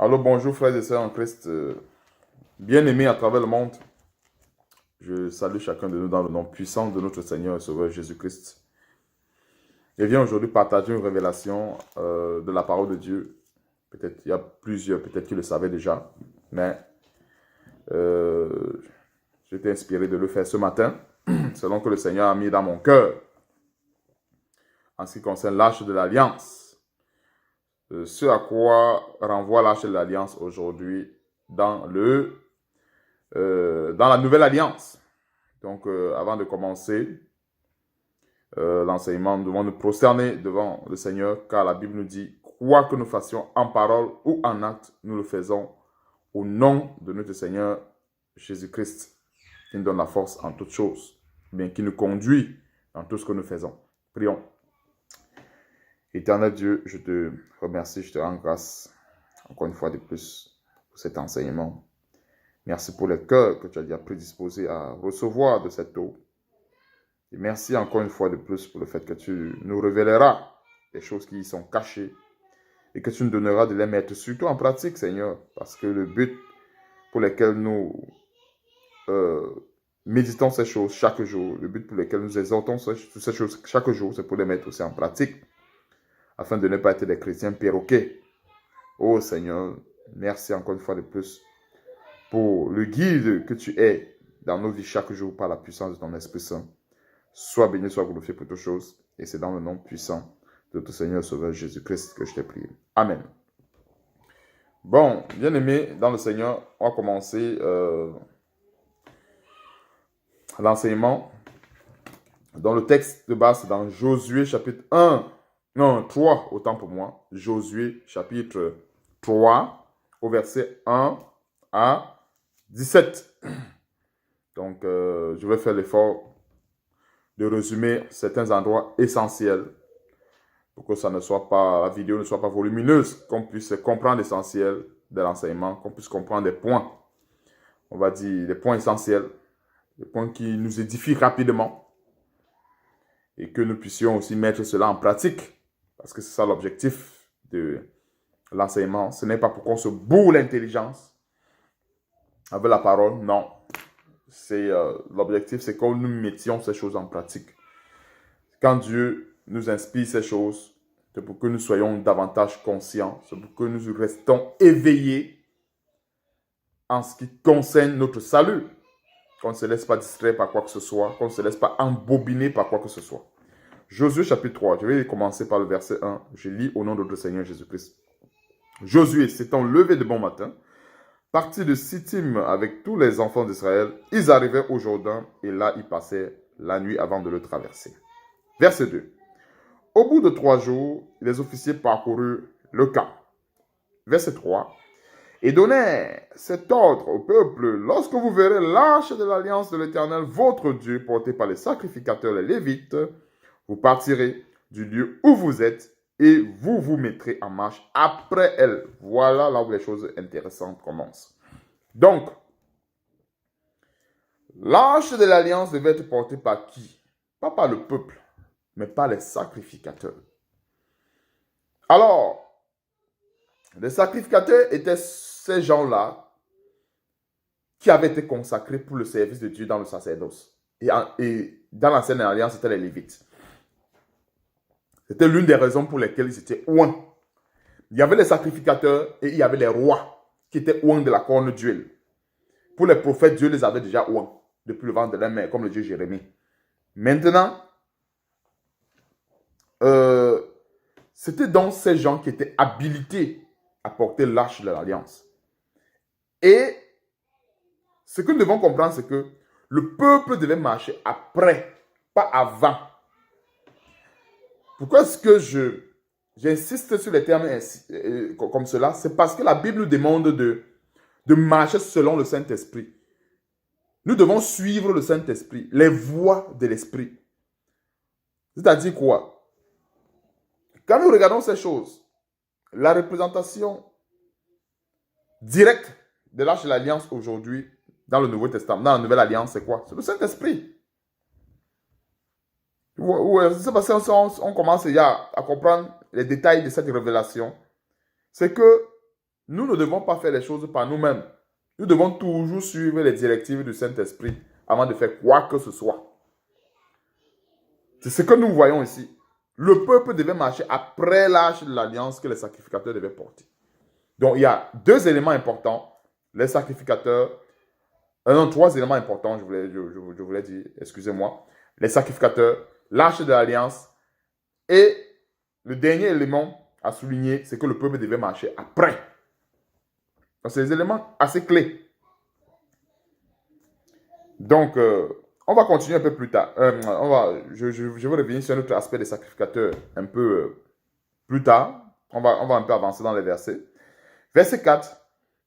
Alors bonjour frères et sœurs en Christ, bien-aimés à travers le monde. Je salue chacun de nous dans le nom puissant de notre Seigneur et Sauveur Jésus-Christ. Je viens aujourd'hui partager une révélation de la parole de Dieu. Peut-être il y a plusieurs, peut-être qui le savaient déjà, mais j'ai été inspiré de le faire ce matin, selon que le Seigneur a mis dans mon cœur en ce qui concerne l'arche de l'Alliance. Ce à quoi renvoie l'arche de l'Alliance aujourd'hui dans la nouvelle alliance. Donc, avant de commencer l'enseignement, nous devons nous prosterner devant le Seigneur, car la Bible nous dit, quoi que nous fassions en parole ou en acte, nous le faisons au nom de notre Seigneur Jésus-Christ, qui nous donne la force en toutes choses, bien qui nous conduit dans tout ce que nous faisons. Prions. Éternel Dieu, je te remercie, je te rends grâce encore une fois de plus pour cet enseignement. Merci pour le cœur que tu as déjà prédisposé à recevoir de cette eau. Et merci encore une fois de plus pour le fait que tu nous révéleras les choses qui y sont cachées et que tu nous donneras de les mettre surtout en pratique, Seigneur, parce que le but pour lequel nous méditons ces choses chaque jour, le but pour lequel nous exhortons ces choses chaque jour, c'est pour les mettre aussi en pratique, afin de ne pas être des chrétiens perroquets. Oh Seigneur, merci encore une fois de plus pour le guide que tu es dans nos vies chaque jour par la puissance de ton Esprit Saint. Sois béni, sois glorifié pour toutes choses. Et c'est dans le nom puissant de ton Seigneur Sauveur Jésus-Christ que je t'ai prié. Amen. Bon, bien-aimés dans le Seigneur, on va commencer l'enseignement. Dans le texte de base, c'est dans Josué chapitre 3, autant pour moi. Josué chapitre 3, au verset 1 à 17. Donc, je vais faire l'effort de résumer certains endroits essentiels pour que ça ne soit pas, la vidéo ne soit pas volumineuse, qu'on puisse comprendre l'essentiel de l'enseignement, qu'on puisse comprendre des points, on va dire des points essentiels, des points qui nous édifient rapidement et que nous puissions aussi mettre cela en pratique parce que c'est ça l'objectif de l'enseignement. Ce n'est pas pour qu'on se bourre l'intelligence avec la parole, non. L'objectif, c'est que nous mettions ces choses en pratique. Quand Dieu nous inspire ces choses, c'est pour que nous soyons davantage conscients, c'est pour que nous restons éveillés en ce qui concerne notre salut. Qu'on ne se laisse pas distraire par quoi que ce soit, qu'on ne se laisse pas embobiner par quoi que ce soit. Josué chapitre 3, je vais commencer par le verset 1. Je lis au nom de notre Seigneur Jésus-Christ. Josué s'étant levé de bon matin, partis de Sittim avec tous les enfants d'Israël, ils arrivaient au Jourdain et là ils passaient la nuit avant de le traverser. Verset 2. Au bout de 3 jours, les officiers parcoururent le camp. Verset 3. Et donnèrent cet ordre au peuple: lorsque vous verrez l'arche de l'alliance de l'Éternel, votre Dieu, portée par les sacrificateurs, les Lévites, vous partirez du lieu où vous êtes et vous vous mettrez en marche après elle. Voilà là où les choses intéressantes commencent. Donc, l'arche de l'alliance devait être portée par qui? Pas par le peuple, mais par les sacrificateurs. Alors, les sacrificateurs étaient ces gens-là qui avaient été consacrés pour le service de Dieu dans le sacerdoce. Et dans l'ancienne alliance, c'était les Lévites. C'était l'une des raisons pour lesquelles ils étaient oints. Il y avait les sacrificateurs et il y avait les rois qui étaient oints de la corne d'huile. Pour les prophètes, Dieu les avait déjà oints depuis le ventre de leur mère, comme le Dieu Jérémie. Maintenant, c'était donc ces gens qui étaient habilités à porter l'arche de l'alliance. Et ce que nous devons comprendre, c'est que le peuple devait marcher après, pas avant. Pourquoi est-ce que j'insiste sur les termes comme cela? C'est parce que la Bible nous demande de marcher selon le Saint-Esprit. Nous devons suivre le Saint-Esprit, les voies de l'Esprit. C'est-à-dire quoi? Quand nous regardons ces choses, la représentation directe de l'arche de l'Alliance aujourd'hui, dans le Nouveau Testament, dans la Nouvelle Alliance, c'est quoi? C'est le Saint-Esprit. C'est parce qu'on commence déjà à comprendre les détails de cette révélation. C'est que nous ne devons pas faire les choses par nous-mêmes. Nous devons toujours suivre les directives du Saint-Esprit avant de faire quoi que ce soit. C'est ce que nous voyons ici. Le peuple devait marcher après l'arche de l'alliance que les sacrificateurs devaient porter. Donc, il y a deux éléments importants. Les sacrificateurs, non, trois éléments importants, je voulais dire, excusez-moi. Les sacrificateurs, l'arche de l'alliance et le dernier élément à souligner, c'est que le peuple devait marcher après. Donc, c'est des éléments assez clés. Donc, on va continuer un peu plus tard. Je vais revenir sur un autre aspect des sacrificateurs un peu plus tard. On va un peu avancer dans les versets. Verset 4.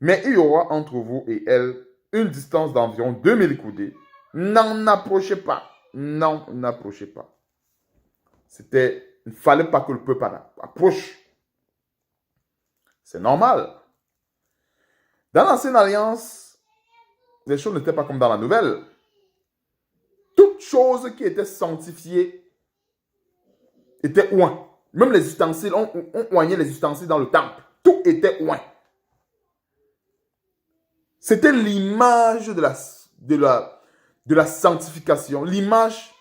Mais il y aura entre vous et elle une distance d'environ 2000 coudées. N'en approchez pas. Non, n'approchez pas. Il ne fallait pas que le peuple approche. C'est normal. Dans l'ancienne alliance, les choses n'étaient pas comme dans la nouvelle. Toute chose qui était sanctifiée était oint. Même les ustensiles, on oignait les ustensiles dans le temple. Tout était oint. C'était l'image de la sanctification, l'image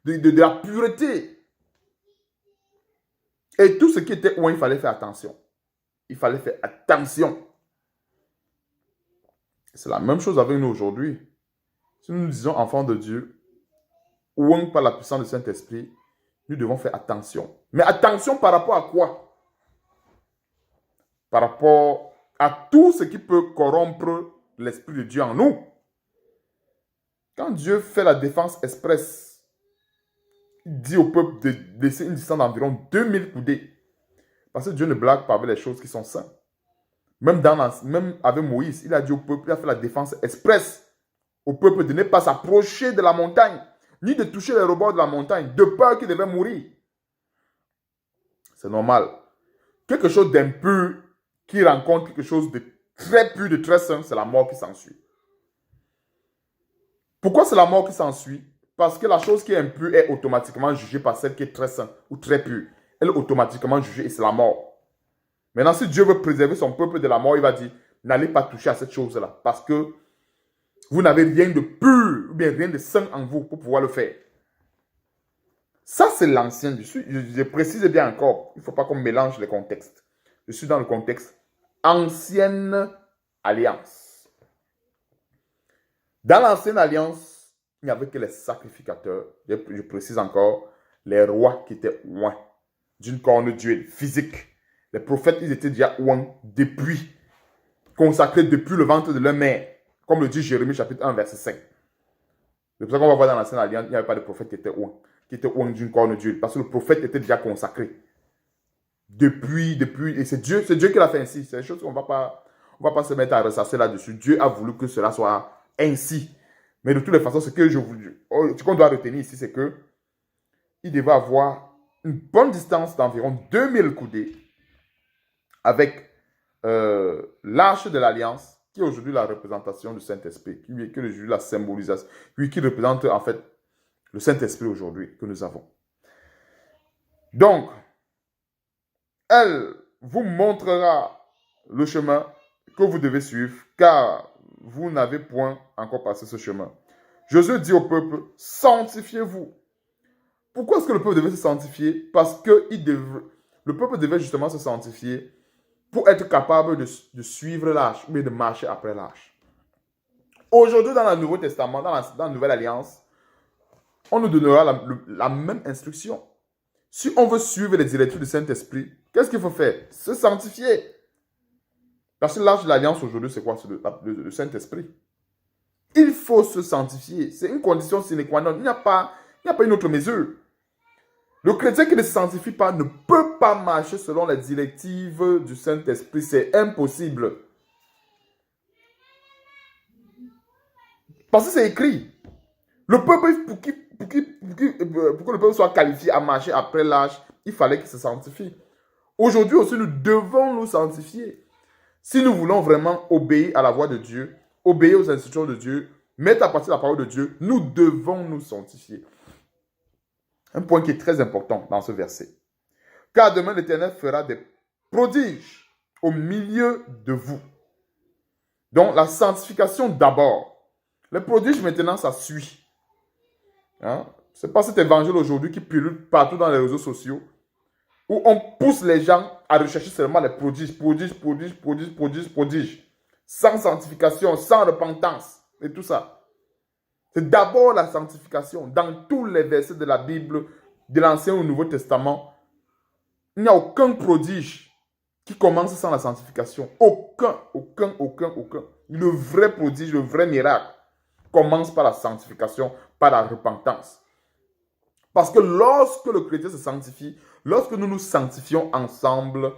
de la pureté. Et tout ce qui était oint, il fallait faire attention. Il fallait faire attention. C'est la même chose avec nous aujourd'hui. Si nous nous disons enfants de Dieu, oint par la puissance du Saint-Esprit, nous devons faire attention. Mais attention par rapport à quoi? Par rapport à tout ce qui peut corrompre l'Esprit de Dieu en nous. Quand Dieu fait la défense express, il dit au peuple de laisser une distance d'environ 2000 coudées. Parce que Dieu ne blague pas avec les choses qui sont saintes. Même avec Moïse, il a dit au peuple, il a fait la défense express au peuple de ne pas s'approcher de la montagne, ni de toucher les rebords de la montagne, de peur qu'il devait mourir. C'est normal. Quelque chose d'impur qui rencontre quelque chose de très pur, de très saint, c'est la mort qui s'ensuit. Pourquoi c'est la mort qui s'ensuit? Parce que la chose qui est impure est automatiquement jugée par celle qui est très sainte ou très pure. Elle est automatiquement jugée et c'est la mort. Maintenant, si Dieu veut préserver son peuple de la mort, il va dire, n'allez pas toucher à cette chose-là. Parce que vous n'avez rien de pur ou bien rien de saint en vous pour pouvoir le faire. Ça, c'est l'ancien. Je précise bien encore. Il ne faut pas qu'on mélange les contextes. Je suis dans le contexte ancienne alliance. Dans l'ancienne alliance, il n'y avait que les sacrificateurs. Je précise encore, les rois qui étaient oints d'une corne d'huile physique. Les prophètes, ils étaient déjà oints depuis, consacrés depuis le ventre de leur mère. Comme le dit Jérémie chapitre 1, verset 5. C'est pour ça qu'on va voir dans l'ancienne alliance, il n'y avait pas de prophète qui était oint d'une corne d'huile. Parce que le prophète était déjà consacré. Depuis, et c'est Dieu qui l'a fait ainsi. C'est des choses qu'on ne va pas se mettre à ressasser là-dessus. Dieu a voulu que cela soit ainsi. Mais de toutes les façons, ce qu'on doit retenir ici, c'est que il devait avoir une bonne distance d'environ 2000 coudées avec l'arche de l'alliance, qui est aujourd'hui la représentation du Saint-Esprit, qui est aujourd'hui la symbolisation, qui représente en fait le Saint-Esprit aujourd'hui que nous avons. Donc, elle vous montrera le chemin que vous devez suivre, car vous n'avez point encore passé ce chemin. Josué dit au peuple, sanctifiez-vous. Pourquoi est-ce que le peuple devait se sanctifier? Parce que le peuple devait justement se sanctifier pour être capable de suivre l'arche, mais de marcher après l'arche. Aujourd'hui, dans le Nouveau Testament, dans la Nouvelle Alliance, on nous donnera la même instruction. Si on veut suivre les directives du Saint-Esprit, qu'est-ce qu'il faut faire? Se sanctifier. Parce que l'arche de l'Alliance aujourd'hui, c'est quoi? C'est le Saint-Esprit. Il faut se sanctifier. C'est une condition sine qua non. Il n'y a pas une autre mesure. Le chrétien qui ne se sanctifie pas ne peut pas marcher selon les directives du Saint-Esprit. C'est impossible. Parce que c'est écrit. Le peuple, pour que le peuple soit qualifié à marcher après l'arche, il fallait qu'il se sanctifie. Aujourd'hui aussi, nous devons nous sanctifier. Si nous voulons vraiment obéir à la voix de Dieu, obéir aux instructions de Dieu, mettre à partir la parole de Dieu, nous devons nous sanctifier. Un point qui est très important dans ce verset. Car demain l'Éternel fera des prodiges au milieu de vous. Donc, la sanctification d'abord. Les prodiges, maintenant, ça suit. Hein? Ce n'est pas cet évangile aujourd'hui qui pullule partout dans les réseaux sociaux, où on pousse les gens à rechercher seulement les prodiges, prodiges, prodiges, prodiges, prodiges, prodiges, sans sanctification, sans repentance, et tout ça. C'est d'abord la sanctification. Dans tous les versets de la Bible, de l'Ancien au Nouveau Testament, il n'y a aucun prodige qui commence sans la sanctification. Aucun. Le vrai prodige, le vrai miracle commence par la sanctification, par la repentance. Parce que lorsque le chrétien se sanctifie, lorsque nous nous sanctifions ensemble,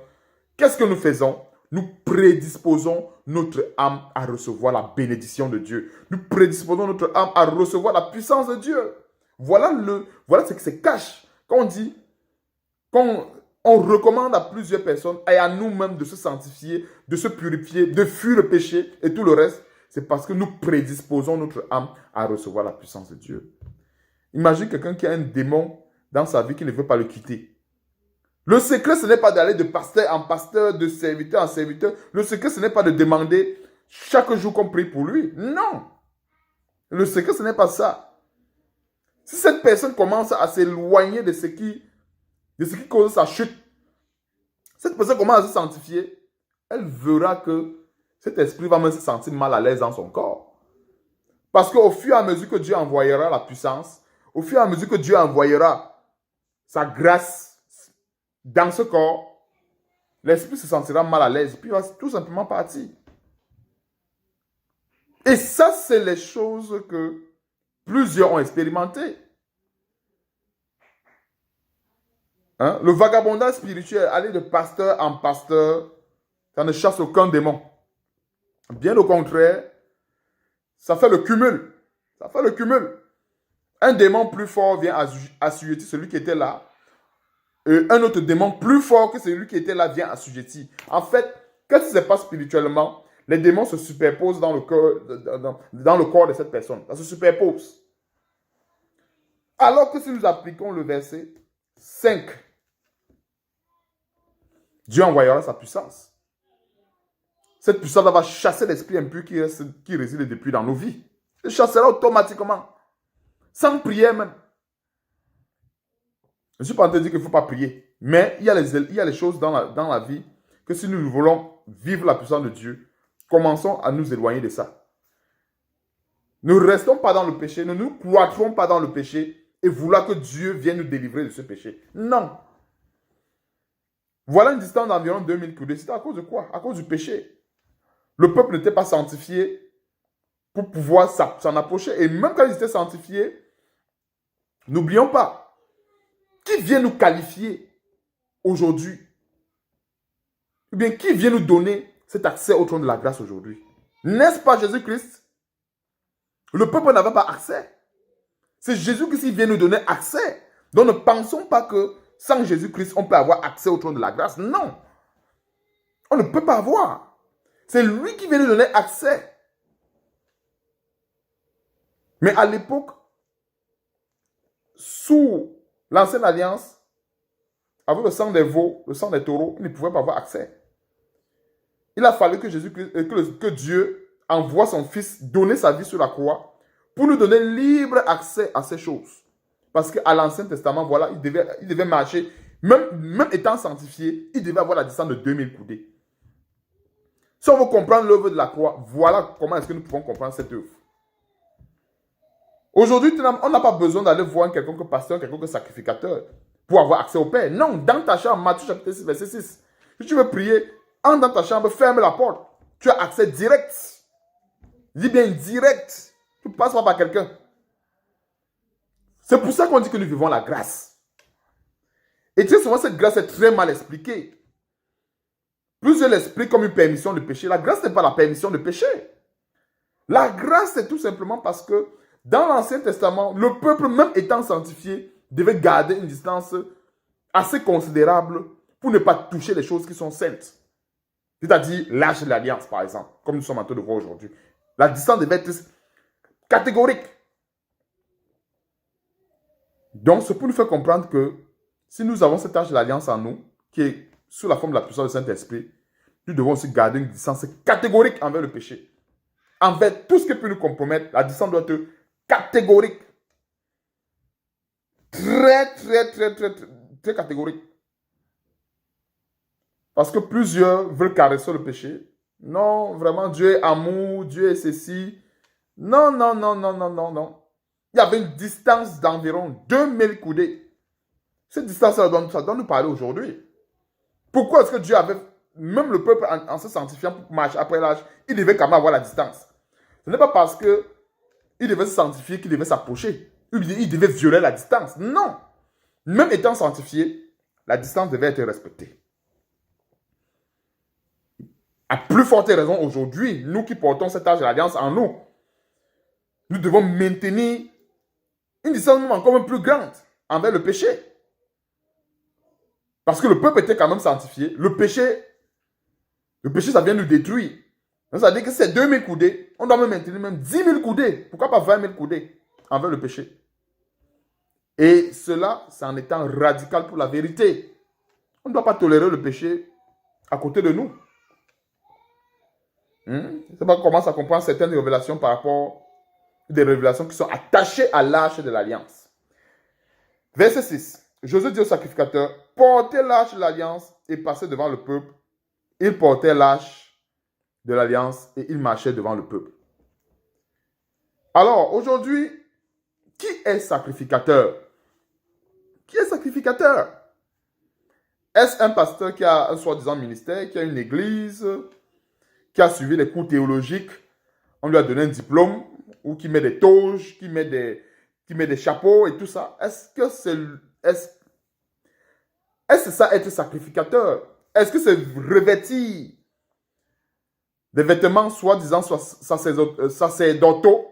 qu'est-ce que nous faisons? Nous prédisposons notre âme à recevoir la bénédiction de Dieu. Nous prédisposons notre âme à recevoir la puissance de Dieu. Voilà ce qui se cache. Quand on recommande à plusieurs personnes et à nous-mêmes de se sanctifier, de se purifier, de fuir le péché et tout le reste, c'est parce que nous prédisposons notre âme à recevoir la puissance de Dieu. Imagine quelqu'un qui a un démon dans sa vie qui ne veut pas le quitter. Le secret, ce n'est pas d'aller de pasteur en pasteur, de serviteur en serviteur. Le secret, ce n'est pas de demander chaque jour qu'on prie pour lui. Non. Le secret, ce n'est pas ça. Si cette personne commence à s'éloigner de ce qui cause sa chute, cette personne commence à se sanctifier, elle verra que cet esprit va même se sentir mal à l'aise dans son corps. Parce qu'au fur et à mesure que Dieu envoyera la puissance, au fur et à mesure que Dieu envoyera sa grâce dans ce corps, l'esprit se sentira mal à l'aise, puis il va tout simplement partir. Et ça, c'est les choses que plusieurs ont expérimentées. Hein? Le vagabondage spirituel, aller de pasteur en pasteur, ça ne chasse aucun démon. Bien au contraire, ça fait le cumul. Ça fait le cumul. Un démon plus fort vient assujettir celui qui était là. Et un autre démon plus fort que celui qui était là vient assujettir. En fait, qu'est-ce qui se passe spirituellement? Les démons se superposent dans le corps de cette personne. Ça se superpose. Alors que si nous appliquons le verset 5, Dieu envoyera sa puissance. Cette puissance va chasser l'esprit impur qui réside depuis dans nos vies. Elle chassera automatiquement. Sans prière même. Je ne suis pas en train de dire qu'il ne faut pas prier. Mais il y a les choses dans la vie que si nous voulons vivre la puissance de Dieu, commençons à nous éloigner de ça. Ne restons pas dans le péché, ne nous cloîtrons pas dans le péché et vouloir que Dieu vienne nous délivrer de ce péché. Non. Voilà une distance d'environ 2000 coudées. C'était à cause de quoi? À cause du péché. Le peuple n'était pas sanctifié pour pouvoir s'en approcher. Et même quand ils étaient sanctifiés, n'oublions pas, qui vient nous qualifier aujourd'hui? Ou bien qui vient nous donner cet accès au trône de la grâce aujourd'hui? N'est-ce pas Jésus-Christ? Le peuple n'avait pas accès. C'est Jésus-Christ qui vient nous donner accès. Donc ne pensons pas que sans Jésus-Christ, on peut avoir accès au trône de la grâce. Non. On ne peut pas avoir. C'est lui qui vient nous donner accès. Mais à l'époque, sous l'ancienne alliance, avec le sang des veaux, le sang des taureaux, ils ne pouvaient pas avoir accès. Il a fallu que que Dieu envoie son Fils donner sa vie sur la croix pour nous donner libre accès à ces choses. Parce qu'à l'Ancien Testament, voilà, il devait marcher, même étant sanctifié, il devait avoir la distance de 2000 coudées. Si on veut comprendre l'œuvre de la croix, voilà comment est-ce que nous pouvons comprendre cette œuvre. Aujourd'hui, on n'a pas besoin d'aller voir quelconque pasteur, quelconque sacrificateur pour avoir accès au Père. Non, dans ta chambre, Matthieu chapitre 6, verset 6. Si tu veux prier, entre dans ta chambre, ferme la porte. Tu as accès direct. Dis bien direct. Tu ne passes pas par quelqu'un. C'est pour ça qu'on dit que nous vivons la grâce. Et très souvent, cette grâce est très mal expliquée. Plusieurs l'expliquent comme une permission de péché. La grâce n'est pas la permission de péché. La grâce, c'est tout simplement parce que dans l'Ancien Testament, le peuple, même étant sanctifié, devait garder une distance assez considérable pour ne pas toucher les choses qui sont saintes. C'est-à-dire l'âge de l'alliance, par exemple, comme nous sommes en train de voir aujourd'hui. La distance devait être catégorique. Donc, c'est pour nous faire comprendre que si nous avons cet âge de l'alliance en nous, qui est sous la forme de la puissance du Saint-Esprit, nous devons aussi garder une distance catégorique envers le péché. Envers tout ce qui peut nous compromettre, la distance doit être catégorique. Très, très, très, très, très, très catégorique. Parce que plusieurs veulent caresser le péché. Non, vraiment, Dieu est amour, Dieu est ceci. Non, non, non, non, non, non, non. Il y avait une distance d'environ 2000 coudées. Cette distance-là, ça doit nous parler aujourd'hui. Pourquoi est-ce que Dieu avait, même le peuple en se sanctifiant pour marcher après l'âge, il devait quand même avoir la distance. Ce n'est pas parce qu'il devait se sanctifier qu'il devait s'approcher. Il devait violer la distance. Non. Même étant sanctifié, la distance devait être respectée. À plus forte raison aujourd'hui, nous qui portons cet âge de l'alliance en nous, nous devons maintenir une distance encore même plus grande envers le péché. Parce que le peuple était quand même sanctifié. Le péché, ça vient nous détruire. Donc ça veut dire que c'est 2000 coudées. On doit même maintenir même 10 000 coudées. Pourquoi pas 20 000 coudées envers le péché? Et cela, c'est en étant radical pour la vérité. On ne doit pas tolérer le péché à côté de nous. C'est pas comment ça comprend certaines révélations par rapport à des révélations qui sont attachées à l'arche de l'alliance. Verset 6. Josué dit au sacrificateur, portez l'arche de l'alliance et passez devant le peuple. Il portait l'arche de l'alliance et il marchait devant le peuple. Alors, aujourd'hui, qui est sacrificateur? Qui est sacrificateur? Est-ce un pasteur qui a un soi-disant ministère, qui a une église, qui a suivi les cours théologiques, on lui a donné un diplôme, ou qui met des toges, qui met des chapeaux et tout ça? Est-ce ça être sacrificateur? Est-ce que c'est revêtir des vêtements soi-disant sacerdotaux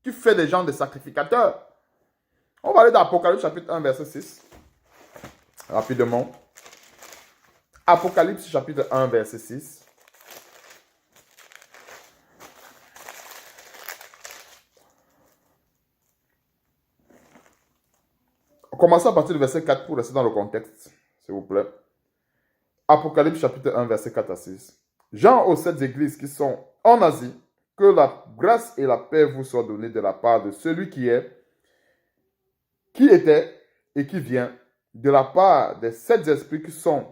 qui fait des gens des sacrificateurs? On va aller dans Apocalypse chapitre 1 verset 6. Rapidement. Apocalypse chapitre 1 verset 6. Commençons à partir du verset 4 pour rester dans le contexte, s'il vous plaît. Apocalypse chapitre 1 verset 4 à 6. Jean aux 7 églises qui sont en Asie, que la grâce et la paix vous soient données de la part de celui qui est, qui était et qui vient, de la part des 7 esprits qui sont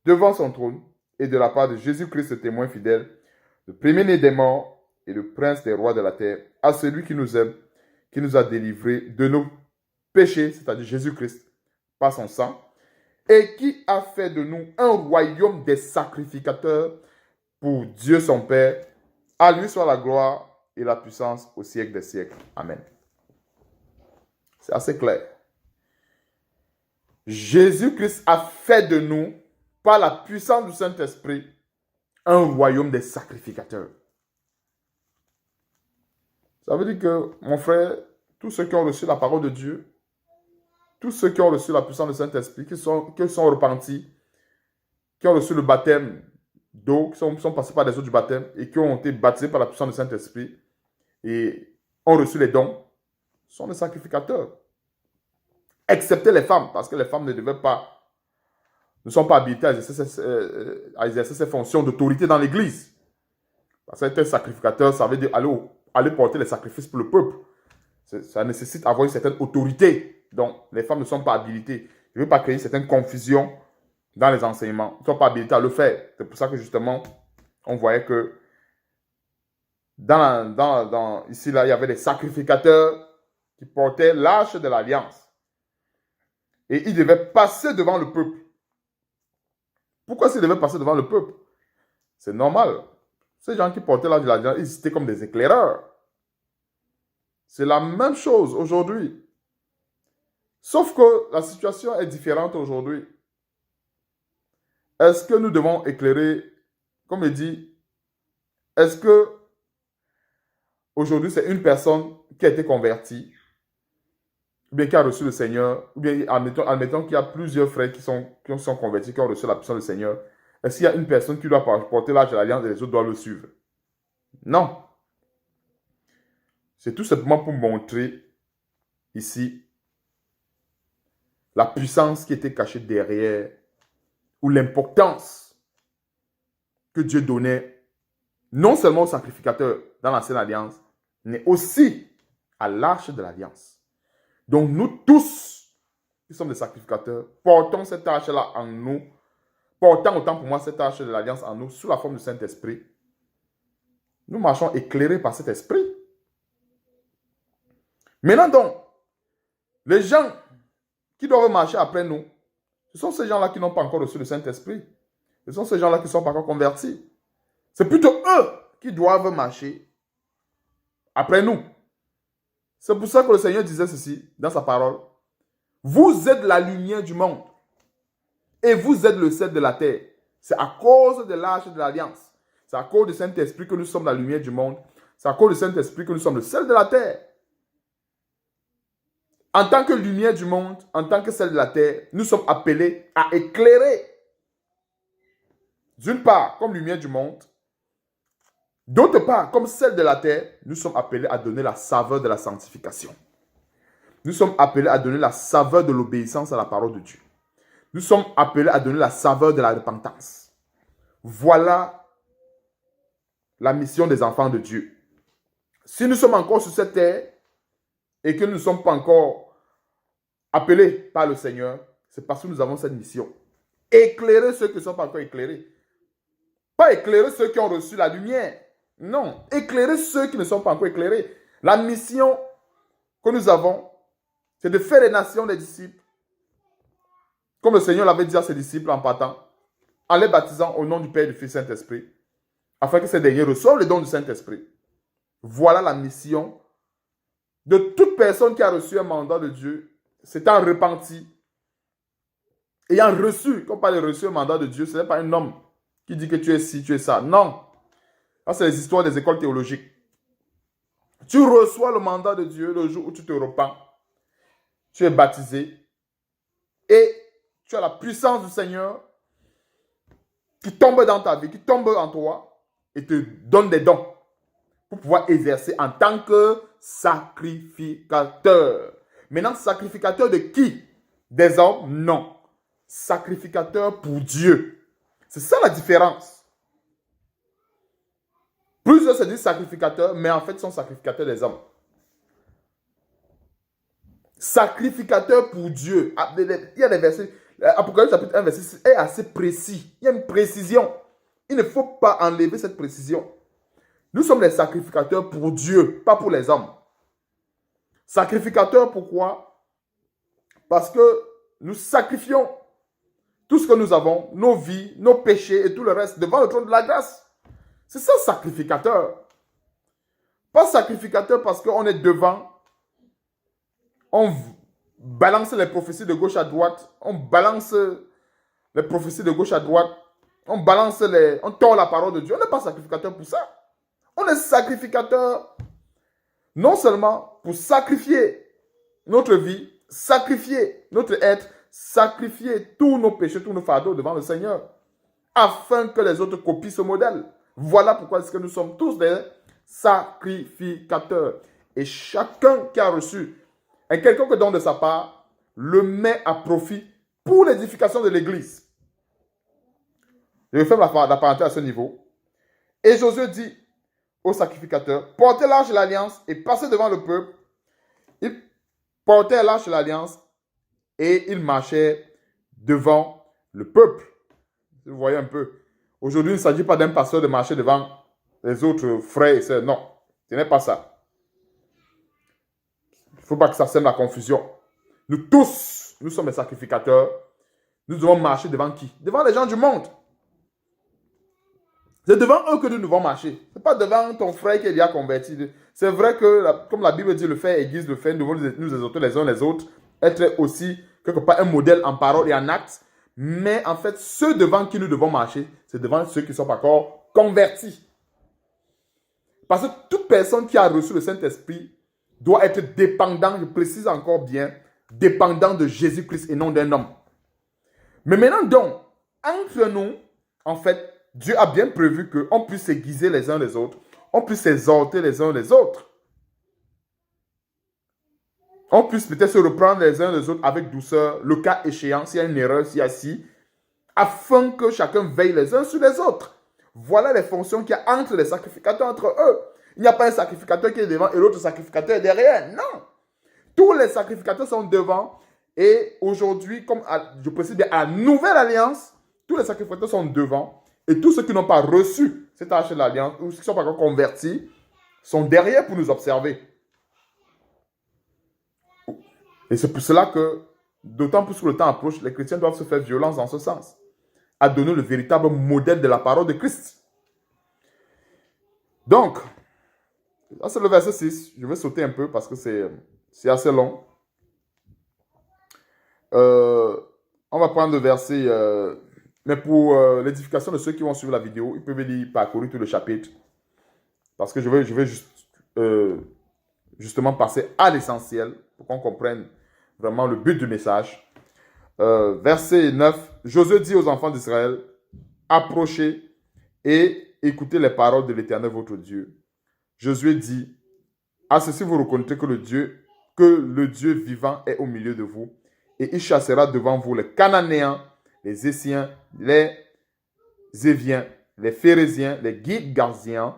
devant son trône, et de la part de Jésus-Christ, le témoin fidèle, le premier-né des morts et le prince des rois de la terre, à celui qui nous aime, qui nous a délivrés de nos péchés, c'est-à-dire Jésus-Christ, par son sang, et qui a fait de nous un royaume des sacrificateurs pour Dieu son Père. À lui soit la gloire et la puissance au siècle des siècles. Amen. C'est assez clair. Jésus-Christ a fait de nous, par la puissance du Saint-Esprit, un royaume des sacrificateurs. Ça veut dire que, mon frère, tous ceux qui ont reçu la parole de Dieu, tous ceux qui ont reçu la puissance du Saint-Esprit, qui sont repentis, qui ont reçu le baptême d'eau, qui sont passés par les eaux du baptême et qui ont été baptisés par la puissance du Saint-Esprit et ont reçu les dons, sont des sacrificateurs. Excepté les femmes, parce que les femmes ne sont pas habilitées à exercer ces fonctions d'autorité dans l'Église. Parce qu'être un sacrificateur, ça veut dire aller porter les sacrifices pour le peuple. Ça nécessite d'avoir une certaine autorité. Donc, les femmes ne sont pas habilitées. Je ne veux pas créer une certaine confusion dans les enseignements. Ils ne sont pas habilités à le faire. C'est pour ça que justement, on voyait que ici, là, il y avait des sacrificateurs qui portaient l'arche de l'alliance. Et ils devaient passer devant le peuple. Pourquoi ils devaient passer devant le peuple? C'est normal. Ces gens qui portaient l'arche de l'alliance, ils étaient comme des éclaireurs. C'est la même chose aujourd'hui. Sauf que la situation est différente aujourd'hui. Est-ce que nous devons éclairer, comme il dit, est-ce que aujourd'hui c'est une personne qui a été convertie, ou bien qui a reçu le Seigneur, ou bien admettons qu'il y a plusieurs frères qui sont convertis, qui ont reçu la puissance du Seigneur. Est-ce qu'il y a une personne qui doit porter l'arche de l'alliance et les autres doivent le suivre? Non. C'est tout simplement pour montrer ici la puissance qui était cachée derrière, ou l'importance que Dieu donnait non seulement aux sacrificateurs dans l'ancienne alliance, mais aussi à l'arche de l'alliance. Donc nous tous, qui sommes des sacrificateurs, portons cette arche-là en nous, portant autant pour moi cette arche de l'alliance en nous, sous la forme du Saint-Esprit. Nous marchons éclairés par cet esprit. Maintenant donc, les gens qui doivent marcher après nous, ce sont ces gens-là qui n'ont pas encore reçu le Saint-Esprit. Ce sont ces gens-là qui ne sont pas encore convertis. C'est plutôt eux qui doivent marcher après nous. C'est pour ça que le Seigneur disait ceci dans sa parole. Vous êtes la lumière du monde et vous êtes le sel de la terre. C'est à cause de l'arche de l'alliance. C'est à cause du Saint-Esprit que nous sommes la lumière du monde. C'est à cause du Saint-Esprit que nous sommes le sel de la terre. En tant que lumière du monde, en tant que sel de la terre, nous sommes appelés à éclairer. D'une part, comme lumière du monde. D'autre part, comme sel de la terre, nous sommes appelés à donner la saveur de la sanctification. Nous sommes appelés à donner la saveur de l'obéissance à la parole de Dieu. Nous sommes appelés à donner la saveur de la repentance. Voilà la mission des enfants de Dieu. Si nous sommes encore sur cette terre et que nous ne sommes pas encore appelés par le Seigneur, c'est parce que nous avons cette mission. Éclairer ceux qui ne sont pas encore éclairés. Pas éclairer ceux qui ont reçu la lumière. Non, éclairer ceux qui ne sont pas encore éclairés. La mission que nous avons, c'est de faire des nations des disciples. Comme le Seigneur l'avait dit à ses disciples en partant, en les baptisant au nom du Père, du Fils et du Saint-Esprit, afin que ces derniers reçoivent le don du Saint-Esprit. Voilà la mission de toute personne qui a reçu un mandat de Dieu, s'étant repenti, ayant reçu, quand on parle de reçu un mandat de Dieu, ce n'est pas un homme qui dit que tu es ci, tu es ça. Non. Ça, c'est les histoires des écoles théologiques. Tu reçois le mandat de Dieu le jour où tu te repens. Tu es baptisé. Et tu as la puissance du Seigneur qui tombe dans ta vie, qui tombe en toi et te donne des dons pour pouvoir exercer en tant que sacrificateur. Maintenant, sacrificateur de qui? Des hommes? Non. Sacrificateur pour Dieu. C'est ça la différence. Plusieurs se disent sacrificateurs, mais en fait, ils sont sacrificateurs des hommes. Sacrificateur pour Dieu. Il y a des versets. Apocalypse chapitre 1, verset 6 est assez précis. Il y a une précision. Il ne faut pas enlever cette précision. Nous sommes des sacrificateurs pour Dieu, pas pour les hommes. Sacrificateurs, pourquoi? Parce que nous sacrifions tout ce que nous avons, nos vies, nos péchés et tout le reste devant le trône de la grâce. C'est ça, sacrificateur. Pas sacrificateur parce qu'on est devant, on balance les prophéties de gauche à droite, on balance les prophéties de gauche à droite, on tord la parole de Dieu. On n'est pas sacrificateur pour ça. On est sacrificateur non seulement pour sacrifier notre vie, sacrifier notre être, sacrifier tous nos péchés, tous nos fardeaux devant le Seigneur, afin que les autres copient ce modèle. Voilà pourquoi est-ce que nous sommes tous des sacrificateurs. Et chacun qui a reçu un quelconque don de sa part le met à profit pour l'édification de l'Église. Je vais faire la parenthèse à ce niveau. Et Josué dit aux sacrificateurs, portez l'arche de l'alliance et passez devant le peuple. Ils portaient l'arche de l'alliance et ils marchaient devant le peuple. Vous voyez un peu. Aujourd'hui, il ne s'agit pas d'un pasteur de marcher devant les autres frères et sœurs. Non, ce n'est pas ça. Il ne faut pas que ça sème la confusion. Nous tous, nous sommes des sacrificateurs. Nous devons marcher devant qui? Devant les gens du monde. C'est devant eux que nous devons marcher. Ce n'est pas devant ton frère qui est déjà converti. C'est vrai que, comme la Bible dit, le faire aiguise le fait. Nous devons nous exhorter les uns les autres. Être aussi, quelque part, un modèle en parole et en acte. Mais en fait, ceux devant qui nous devons marcher, c'est devant ceux qui ne sont pas encore convertis. Parce que toute personne qui a reçu le Saint-Esprit doit être dépendant, je précise encore bien, dépendant de Jésus-Christ et non d'un homme. Mais maintenant donc, entre nous, en fait, Dieu a bien prévu qu'on puisse s'aiguiser les uns les autres, on puisse s'exhorter les uns les autres. On puisse peut-être se reprendre les uns les autres avec douceur, le cas échéant, s'il y a une erreur, s'il y a ci, afin que chacun veille les uns sur les autres. Voilà les fonctions qu'il y a entre les sacrificateurs, entre eux. Il n'y a pas un sacrificateur qui est devant et l'autre sacrificateur est derrière. Non. Tous les sacrificateurs sont devant. Et aujourd'hui, comme je précise bien, à la nouvelle alliance, tous les sacrificateurs sont devant. Et tous ceux qui n'ont pas reçu cette arche de l'alliance, ou ceux qui ne sont pas encore convertis, sont derrière pour nous observer. Et c'est pour cela que, d'autant plus que le temps approche, les chrétiens doivent se faire violence dans ce sens, à donner le véritable modèle de la parole de Christ. Donc, là c'est le verset 6. Je vais sauter un peu parce que c'est assez long. On va prendre le verset, mais pour l'édification de ceux qui vont suivre la vidéo, ils peuvent lire, parcourir tout le chapitre. Parce que je vais justement passer à l'essentiel pour qu'on comprenne vraiment le but du message. Verset 9, Josué dit aux enfants d'Israël, approchez et écoutez les paroles de l'Éternel votre Dieu. Josué dit, à ceci vous reconnaîtrez que le Dieu vivant est au milieu de vous, et il chassera devant vous les Cananéens, les Essiens, les Éviens, les Phérésiens, les Girgasien,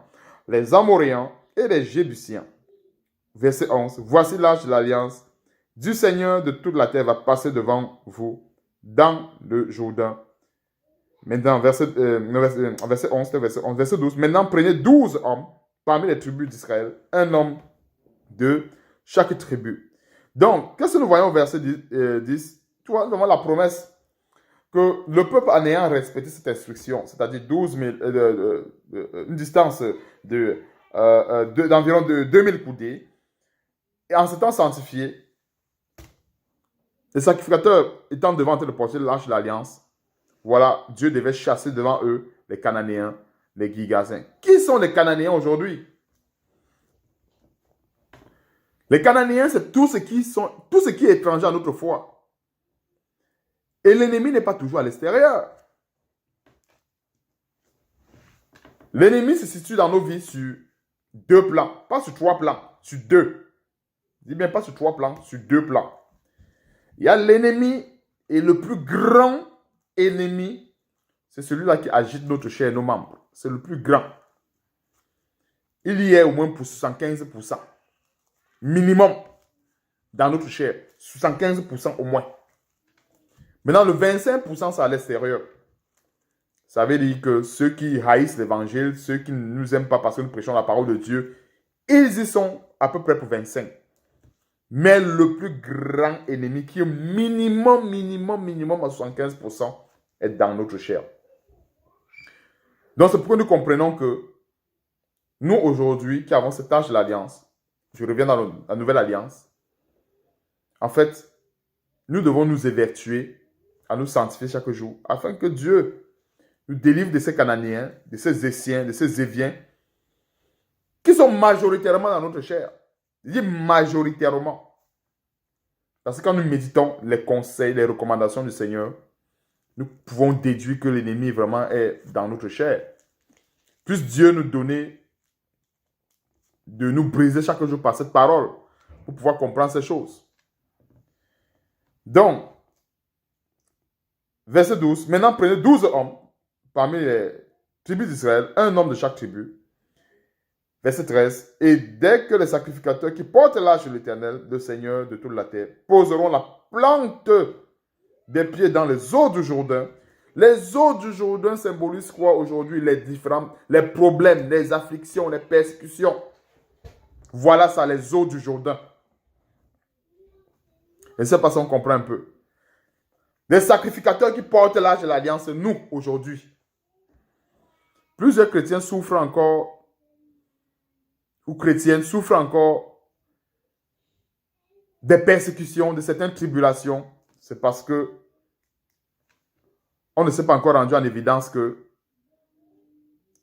les Amoréens et les Jébusiens. Verset 11. Voici l'arche de l'alliance du Seigneur de toute la terre va passer devant vous dans le Jourdain. Maintenant, verset 11, verset 12. Maintenant, prenez 12 hommes parmi les tribus d'Israël, un homme de chaque tribu. Donc, qu'est-ce que nous voyons au verset 10? Tu vois, devant la promesse que le peuple en ayant respecté cette instruction, c'est-à-dire 12 000, une distance d'environ 2000 coudées, et en s'étant sanctifiés, les sacrificateurs étant devant en train de porter l'arche de l'alliance, voilà, Dieu devait chasser devant eux les Cananéens, les Girgasins. Qui sont les Cananéens aujourd'hui? Les Cananéens, c'est tout ce qui est étranger à notre foi. Et l'ennemi n'est pas toujours à l'extérieur. L'ennemi se situe dans nos vies sur 2 plans, pas sur 3 plans, sur 2. Je dis bien pas sur 3 plans, sur 2 plans. Il y a l'ennemi et le plus grand ennemi, c'est celui-là qui agite notre chair et nos membres. C'est le plus grand. Il y est au moins pour 75%. Minimum dans notre chair. 75% au moins. Maintenant, le 25%, c'est à l'extérieur. Ça veut dire que ceux qui haïssent l'évangile, ceux qui ne nous aiment pas parce que nous prêchons la parole de Dieu, ils y sont à peu près pour 25%. Mais le plus grand ennemi qui est minimum à 75% est dans notre chair. Donc c'est pourquoi nous comprenons que nous aujourd'hui qui avons cette tâche de l'alliance, je reviens dans la nouvelle alliance, en fait, nous devons nous évertuer à nous sanctifier chaque jour afin que Dieu nous délivre de ces Cananéens, de ces Essiens, de ces Éviens qui sont majoritairement dans notre chair. Je dis majoritairement. Parce que quand nous méditons les conseils, les recommandations du Seigneur, nous pouvons déduire que l'ennemi vraiment est dans notre chair. Puisse Dieu nous donner de nous briser chaque jour par cette parole pour pouvoir comprendre ces choses. Donc, verset 12. Maintenant, prenez 12 hommes parmi les tribus d'Israël, un homme de chaque tribu. Verset 13. Et dès que les sacrificateurs qui portent l'arche de l'Éternel, le Seigneur de toute la terre, poseront la plante des pieds dans les eaux du Jourdain. Les eaux du Jourdain symbolisent quoi aujourd'hui? Les problèmes, les afflictions, les persécutions. Voilà ça, les eaux du Jourdain. Et c'est parce qu'on comprend un peu. Les sacrificateurs qui portent l'arche de l'alliance, nous, aujourd'hui. Plusieurs chrétiens souffrent encore, ou chrétiennes souffrent encore des persécutions, de certaines tribulations. C'est parce que on ne s'est pas encore rendu en évidence que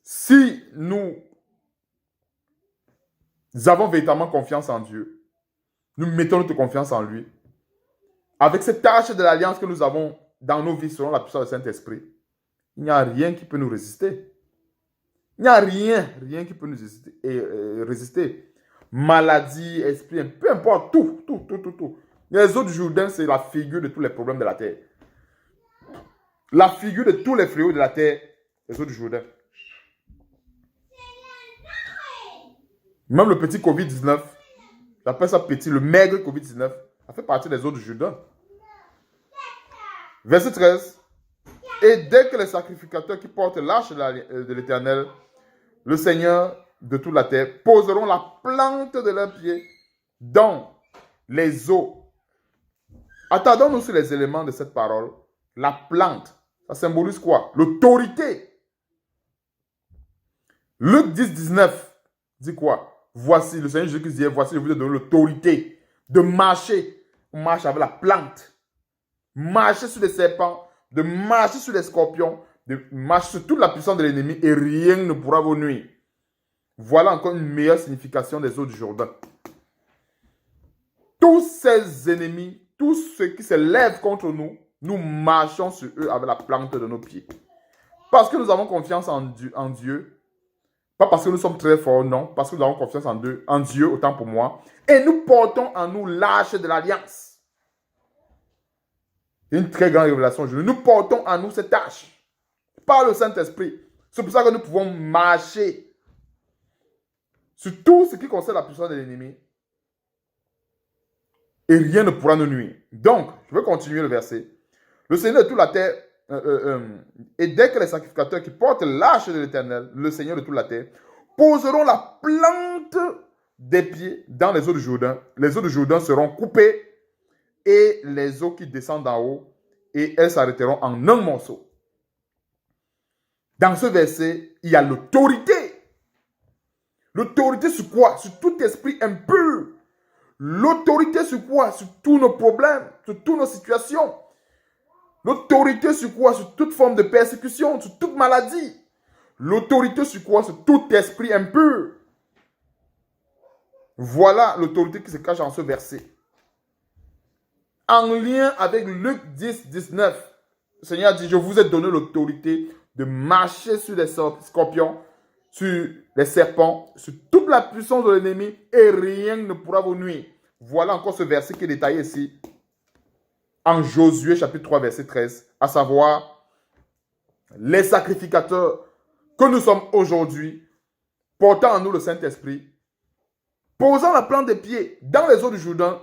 si nous avons véritablement confiance en Dieu, nous mettons notre confiance en lui, avec cette tâche de l'alliance que nous avons dans nos vies selon la puissance du Saint-Esprit, il n'y a rien qui peut nous résister. Il n'y a rien qui peut nous résister. Maladie, esprit, peu importe, tout. Les eaux du Jourdain, c'est la figure de tous les problèmes de la terre. La figure de tous les fléaux de la terre, les eaux du Jourdain. Même le petit Covid-19, j'appelle ça petit, le maigre Covid-19, ça fait partie des eaux du Jourdain. Verset 13. Et dès que les sacrificateurs qui portent l'arche de l'Éternel, le Seigneur de toute la terre, poseront la plante de leurs pieds dans les eaux. Attendons-nous sur les éléments de cette parole. La plante, ça symbolise quoi? L'autorité. Luc 10, 19 dit quoi? Voici, le Seigneur Jésus-Christ dit, voici, je vous ai donné l'autorité de marcher. On marche avec la plante. Marcher sur les serpents, de marcher sur les scorpions, de marcher sur toute la puissance de l'ennemi et rien ne pourra vous nuire. Voilà encore une meilleure signification des eaux du Jourdain. Tous ces ennemis, tous ceux qui se lèvent contre nous, nous marchons sur eux avec la plante de nos pieds. Parce que nous avons confiance en Dieu. Pas parce que nous sommes très forts, non. Parce que nous avons confiance en Dieu, autant pour moi. Et nous portons en nous l'arche de l'alliance. Une très grande révélation. Nous portons en nous cette arche par le Saint-Esprit. C'est pour ça que nous pouvons marcher sur tout ce qui concerne la puissance de l'ennemi. Et rien ne pourra nous nuire. Donc, je vais continuer le verset. Le Seigneur de toute la terre, et dès que les sacrificateurs qui portent l'arche de l'Éternel, le Seigneur de toute la terre, poseront la plante des pieds dans les eaux du Jourdain, les eaux du Jourdain seront coupées et les eaux qui descendent d'en haut, et elles s'arrêteront en un morceau. Dans ce verset, il y a l'autorité. L'autorité sur quoi? Sur tout esprit impur. L'autorité sur quoi? Sur tous nos problèmes, sur toutes nos situations. L'autorité sur quoi? Sur toute forme de persécution, sur toute maladie. L'autorité sur quoi? Sur tout esprit impur. Voilà l'autorité qui se cache dans ce verset. En lien avec Luc 10, 19, le Seigneur dit, je vous ai donné l'autorité de marcher sur les scorpions, sur les serpents, sur toute la puissance de l'ennemi et rien ne pourra vous nuire. Voilà encore ce verset qui est détaillé ici en Josué chapitre 3 verset 13, à savoir les sacrificateurs que nous sommes aujourd'hui, portant en nous le Saint-Esprit, posant la plante des pieds dans les eaux du Jourdain,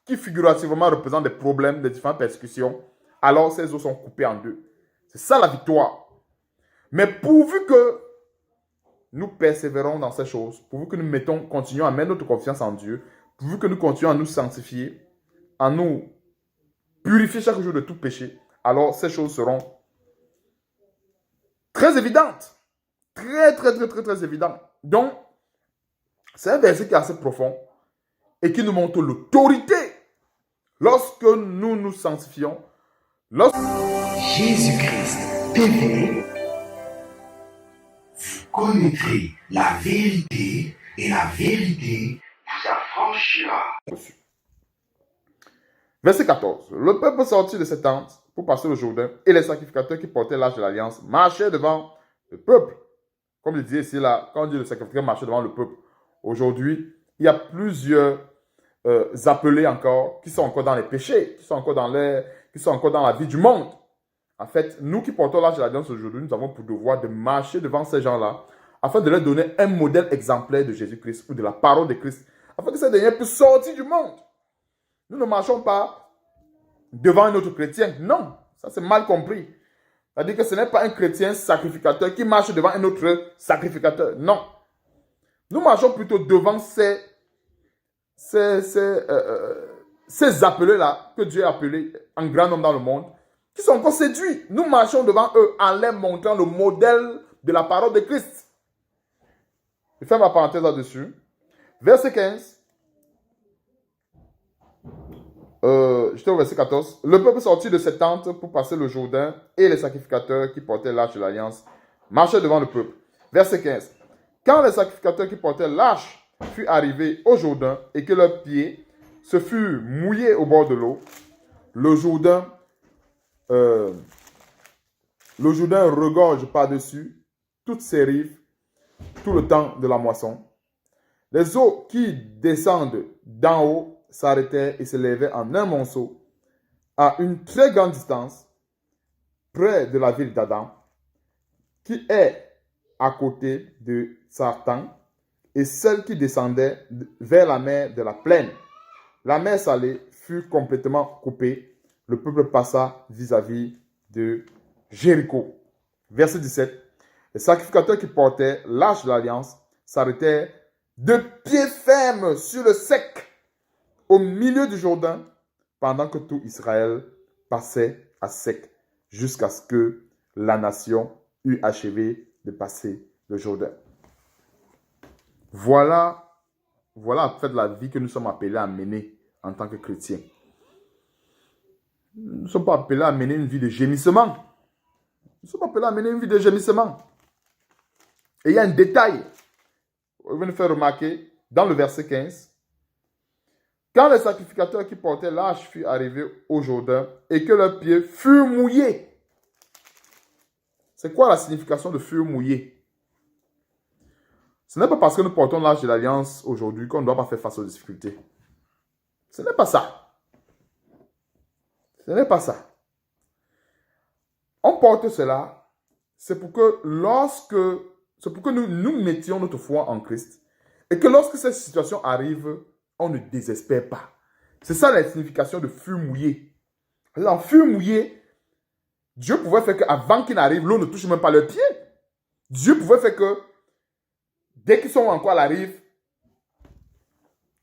qui figurativement représentent des problèmes, des différentes persécutions, alors ces eaux sont coupées en deux. C'est ça la victoire. Mais pourvu que nous persévérons dans ces choses, pourvu que nous continuons à mettre notre confiance en Dieu, pourvu que nous continuons à nous sanctifier, à nous purifier chaque jour de tout péché, alors ces choses seront très évidentes. Très évidentes. Donc, c'est un verset qui est assez profond et qui nous montre l'autorité lorsque nous nous sanctifions. Jésus-Christ TV, vous connaîtrez la vérité et la vérité vous affranchira. Verset 14. Le peuple sortit de ses tentes pour passer le Jourdain et les sacrificateurs qui portaient l'arche de l'alliance marchaient devant le peuple. Comme je disais ici, là, quand on dit le sacrificateur marchait devant le peuple, aujourd'hui, il y a plusieurs appelés encore qui sont encore dans les péchés, qui sont encore dans la vie du monde. En fait, nous qui portons l'arche de l'alliance aujourd'hui, nous avons pour devoir de marcher devant ces gens-là afin de leur donner un modèle exemplaire de Jésus-Christ ou de la parole de Christ, afin que ces derniers puissent sortir du monde. Nous ne marchons pas devant un autre chrétien. Non, ça c'est mal compris. C'est-à-dire que ce n'est pas un chrétien sacrificateur qui marche devant un autre sacrificateur. Non. Nous marchons plutôt devant ces appelés-là que Dieu a appelés en grand nombre dans le monde, qui sont encore séduits. Nous marchons devant eux en leur montrant le modèle de la parole de Christ. Je fais ma parenthèse là-dessus. Verset 15. J'étais au verset 14. Le peuple sortit de ses tentes pour passer le Jourdain et les sacrificateurs qui portaient l'arche de l'alliance marchaient devant le peuple. Verset 15. Quand les sacrificateurs qui portaient l'arche furent arrivés au Jourdain et que leurs pieds se furent mouillés au bord de l'eau, le Jourdain regorge par-dessus toutes ses rives tout le temps de la moisson. Les eaux qui descendent d'en haut s'arrêtaient et se levaient en un monceau à une très grande distance près de la ville d'Adam, qui est à côté de Sartan, et celle qui descendait vers la mer de la plaine. La mer Salée fut complètement coupée. Le peuple passa vis-à-vis de Jéricho. Verset 17. Les sacrificateurs qui portaient l'arche de l'alliance s'arrêtèrent de pied ferme sur le sec, au milieu du Jourdain, pendant que tout Israël passait à sec, jusqu'à ce que la nation eût achevé de passer le Jourdain. Voilà en fait la vie que nous sommes appelés à mener en tant que chrétiens. Nous ne sommes pas appelés à mener une vie de gémissement. Nous sommes appelés à mener une vie de gémissement. Et il y a un détail. Je vais nous faire remarquer dans le verset 15. Quand les sacrificateurs qui portaient l'arche furent arrivés au Jourdain et que leurs pieds furent mouillés. C'est quoi la signification de furent mouillés? Ce n'est pas parce que nous portons l'arche de l'alliance aujourd'hui qu'on ne doit pas faire face aux difficultés. Ce n'est pas ça. Ce n'est pas ça. On porte cela, c'est pour que nous mettions notre foi en Christ et que lorsque cette situation arrive, on ne désespère pas. C'est ça la signification de fût mouillé. En fût mouillé, Dieu pouvait faire qu'avant qu'il n'arrive, l'eau ne touche même pas leurs pieds. Dieu pouvait faire que dès qu'ils sont encore à la rive,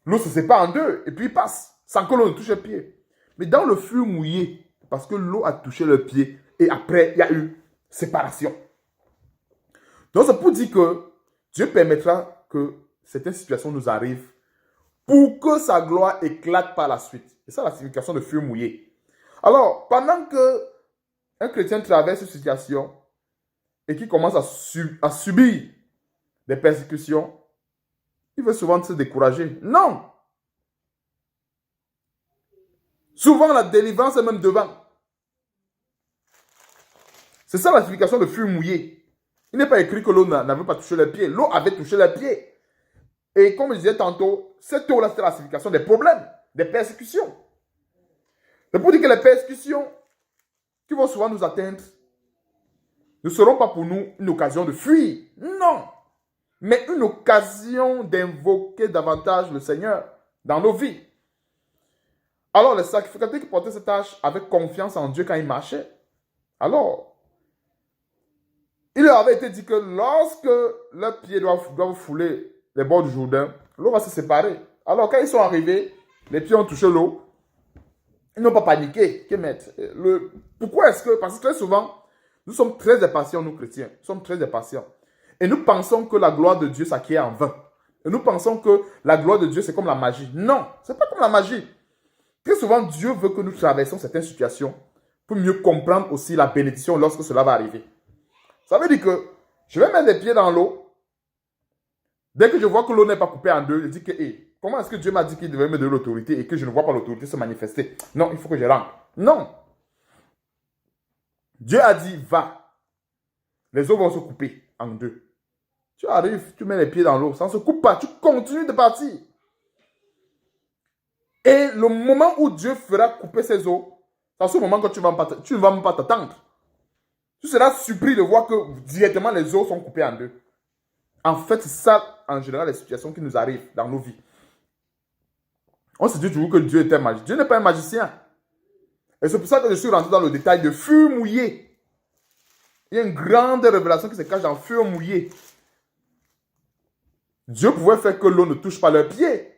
l'eau se sépare en deux et puis ils passent sans que l'eau ne touche les pieds. Mais dans le fût mouillé, parce que l'eau a touché leurs pieds et après il y a eu séparation. Donc c'est pour dire que Dieu permettra que certaines situations nous arrivent pour que sa gloire éclate par la suite. C'est ça la signification de fût mouillé. Alors, pendant que un chrétien traverse une situation et qui commence à subir des persécutions, il veut souvent se décourager. Non! Souvent, la délivrance est même devant. C'est ça la signification de fût mouillé. Il n'est pas écrit que l'eau n'avait pas touché les pieds. L'eau avait touché les pieds. Et comme je disais tantôt, cette eau-là, c'est la signification des problèmes, des persécutions. C'est pour dire que les persécutions qui vont souvent nous atteindre ne seront pas pour nous une occasion de fuir. Non! Mais une occasion d'invoquer davantage le Seigneur dans nos vies. Alors, les sacrificateurs qui portaient cette tâche avaient confiance en Dieu quand ils marchaient. Alors, il leur avait été dit que lorsque leurs pieds doivent fouler les bords du Jourdain, l'eau va se séparer. Alors, quand ils sont arrivés, les pieds ont touché l'eau. Ils n'ont pas paniqué. Pourquoi est-ce que... Parce que très souvent, nous sommes très impatients, nous chrétiens. Nous sommes très impatients. Et nous pensons que la gloire de Dieu s'acquiert en vain. Et nous pensons que la gloire de Dieu, c'est comme la magie. Non, ce n'est pas comme la magie. Très souvent, Dieu veut que nous traversions certaines situations pour mieux comprendre aussi la bénédiction lorsque cela va arriver. Ça veut dire que je vais mettre les pieds dans l'eau. Dès que je vois que l'eau n'est pas coupée en deux, je dis que, comment est-ce que Dieu m'a dit qu'il devait me donner l'autorité et que je ne vois pas l'autorité se manifester? Non, il faut que je rentre. Non. Dieu a dit, va. Les eaux vont se couper en deux. Tu arrives, tu mets les pieds dans l'eau, ça ne se coupe pas, tu continues de partir. Et le moment où Dieu fera couper ces eaux, c'est ce moment que tu ne vas même pas t'attendre. Tu seras surpris de voir que directement les eaux sont coupées en deux. En fait, c'est ça, en général, les situations qui nous arrivent dans nos vies. On se dit toujours que Dieu est un magicien. Dieu n'est pas un magicien. Et c'est pour ça que je suis rentré dans le détail de fût mouillé. Il y a une grande révélation qui se cache dans fût mouillé. Dieu pouvait faire que l'eau ne touche pas leurs pieds.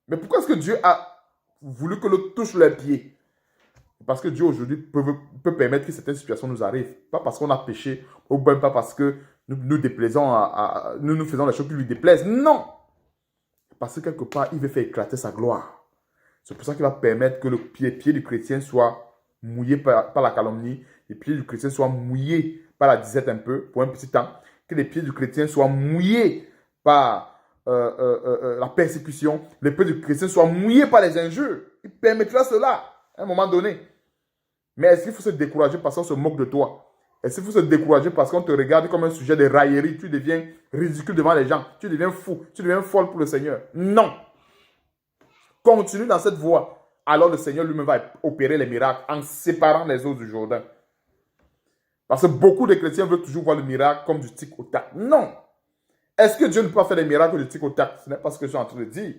Mais pourquoi est-ce que Dieu a voulu que l'eau touche leurs pieds? Parce que Dieu aujourd'hui peut permettre que certaines situations nous arrivent. Pas parce qu'on a péché, ou même pas parce que nous déplaisons nous faisons les choses qui lui déplaisent. Non! Parce que quelque part, il veut faire éclater sa gloire. C'est pour ça qu'il va permettre que le pied du chrétien soit mouillé par la calomnie, les pieds du chrétien soient mouillés par la disette un peu, pour un petit temps, que les pieds du chrétien soient mouillés par la persécution, les pieds du chrétien soient mouillés par les injures. Il permettra cela à un moment donné. Mais est-ce qu'il faut se décourager parce qu'on se moque de toi? Est-ce qu'il faut se décourager parce qu'on te regarde comme un sujet de raillerie? Tu deviens ridicule devant les gens. Tu deviens fou. Tu deviens folle pour le Seigneur. Non. Continue dans cette voie. Alors le Seigneur lui-même va opérer les miracles en séparant les eaux du Jourdain. Parce que beaucoup de chrétiens veulent toujours voir le miracle comme du tic au tac. Non. Est-ce que Dieu ne peut pas faire des miracles de tic au tac? Ce n'est pas ce que je suis en train de dire.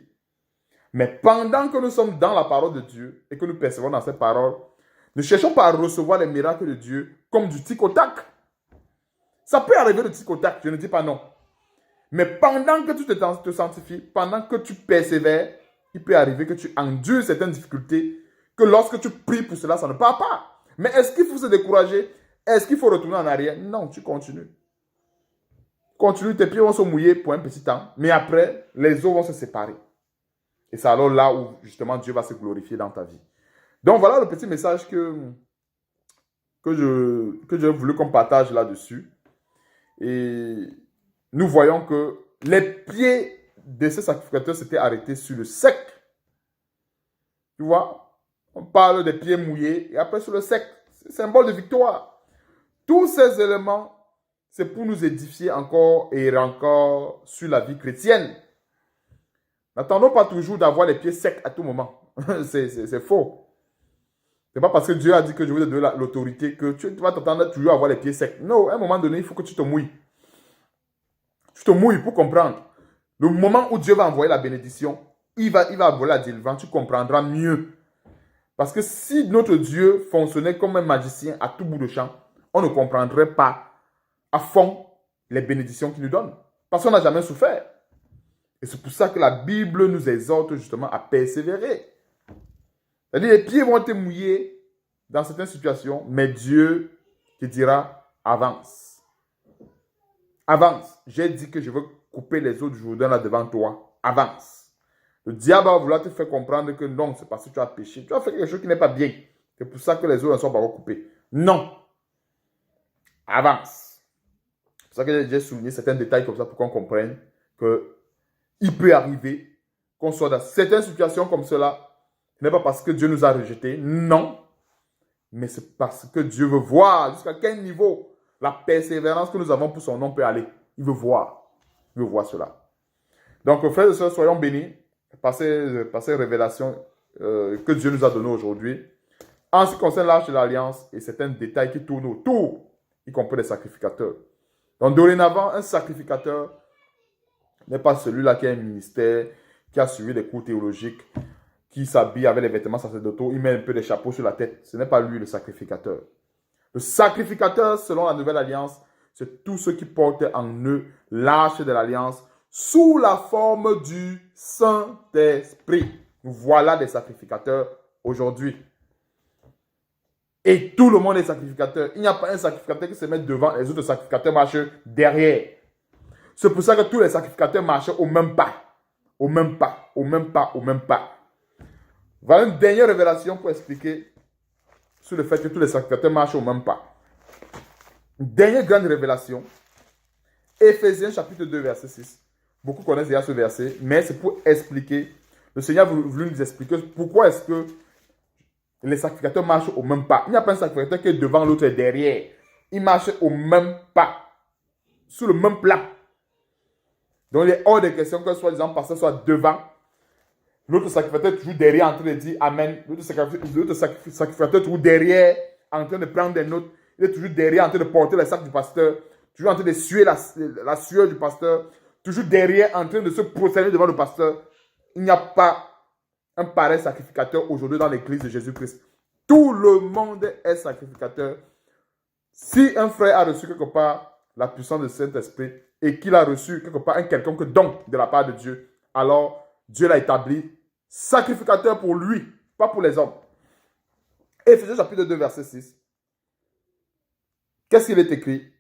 Mais pendant que nous sommes dans la parole de Dieu et que nous percevons dans cette parole, ne cherchons pas à recevoir les miracles de Dieu comme du tic au tac. Ça peut arriver de tic au tac, je ne dis pas non. Mais pendant que tu te sanctifies, pendant que tu persévères, il peut arriver que tu endures certaines difficultés, que lorsque tu pries pour cela, ça ne part pas. Mais est-ce qu'il faut se décourager? Est-ce qu'il faut retourner en arrière? Non, tu continues. Continue, tes pieds vont se mouiller pour un petit temps, mais après, les eaux vont se séparer. Et c'est alors là où, justement, Dieu va se glorifier dans ta vie. Donc, voilà le petit message que j'ai voulu qu'on partage là-dessus. Et nous voyons que les pieds de ces sacrificateurs s'étaient arrêtés sur le sec. Tu vois, on parle des pieds mouillés et après sur le sec. C'est symbole de victoire. Tous ces éléments, c'est pour nous édifier encore et encore sur la vie chrétienne. N'attendons pas toujours d'avoir les pieds secs à tout moment. C'est faux. C'est pas parce que Dieu a dit que je vais te donner l'autorité que tu vas t'attendre toujours à avoir les pieds secs. Non, à un moment donné, il faut que tu te mouilles. Tu te mouilles pour comprendre. Le moment où Dieu va envoyer la bénédiction, il va envoyer la délivrance, tu comprendras mieux. Parce que si notre Dieu fonctionnait comme un magicien à tout bout de champ, on ne comprendrait pas à fond les bénédictions qu'il nous donne. Parce qu'on n'a jamais souffert. Et c'est pour ça que la Bible nous exhorte justement à persévérer. C'est-à-dire, les pieds vont être mouillés dans certaines situations, mais Dieu te dira, avance. Avance. J'ai dit que je veux couper les eaux du Jourdain là devant toi. Avance. Le diable va vouloir te faire comprendre que non, c'est parce que tu as péché. Tu as fait quelque chose qui n'est pas bien. C'est pour ça que les eaux ne sont pas recoupées. Non. Avance. C'est pour ça que j'ai souligné certains détails comme ça pour qu'on comprenne qu'il peut arriver qu'on soit dans certaines situations comme cela. Ce n'est pas parce que Dieu nous a rejetés. Non. Mais c'est parce que Dieu veut voir jusqu'à quel niveau la persévérance que nous avons pour son nom peut aller. Il veut voir. Il veut voir cela. Donc, frères et sœurs, soyons bénis par ces révélations que Dieu nous a données aujourd'hui. En ce qui concerne l'Arche de l'Alliance et certains détails qui tournent autour, y compris les sacrificateurs. Donc, dorénavant, un sacrificateur n'est pas celui-là qui a un ministère, qui a suivi des cours théologiques, qui s'habille avec les vêtements sacerdotaux, il met un peu des chapeaux sur la tête. Ce n'est pas lui le sacrificateur. Le sacrificateur, selon la Nouvelle Alliance, c'est tous ceux qui portent en eux l'Arche de l'Alliance sous la forme du Saint-Esprit. Voilà des sacrificateurs aujourd'hui. Et tout le monde est sacrificateur. Il n'y a pas un sacrificateur qui se met devant, les autres sacrificateurs marchent derrière. C'est pour ça que tous les sacrificateurs marchent au même pas. Au même pas, au même pas, au même pas. Voilà une dernière révélation pour expliquer sur le fait que tous les sacrificateurs marchent au même pas. Une dernière grande révélation. Éphésiens chapitre 2 verset 6. Beaucoup connaissent déjà ce verset, mais c'est pour expliquer. Le Seigneur a voulu nous expliquer pourquoi est-ce que les sacrificateurs marchent au même pas. Il n'y a pas un sacrificateur qui est devant, l'autre est derrière. Ils marchent au même pas. Sur le même plan. Donc il est hors de question que soi-disant pasteur soit devant. L'autre sacrificateur est toujours derrière en train de dire Amen. L'autre sacrificateur est toujours derrière en train de prendre des notes. Il est toujours derrière en train de porter les sacs du pasteur. Toujours en train de suer la sueur du pasteur. Toujours derrière en train de se prosterner devant le pasteur. Il n'y a pas un pareil sacrificateur aujourd'hui dans l'église de Jésus-Christ. Tout le monde est sacrificateur. Si un frère a reçu quelque part la puissance du Saint-Esprit et qu'il a reçu quelque part un quelconque don de la part de Dieu, alors Dieu l'a établi sacrificateur pour lui, pas pour les hommes. Éphésiens chapitre 2, verset 6. Qu'est-ce qu'il est écrit?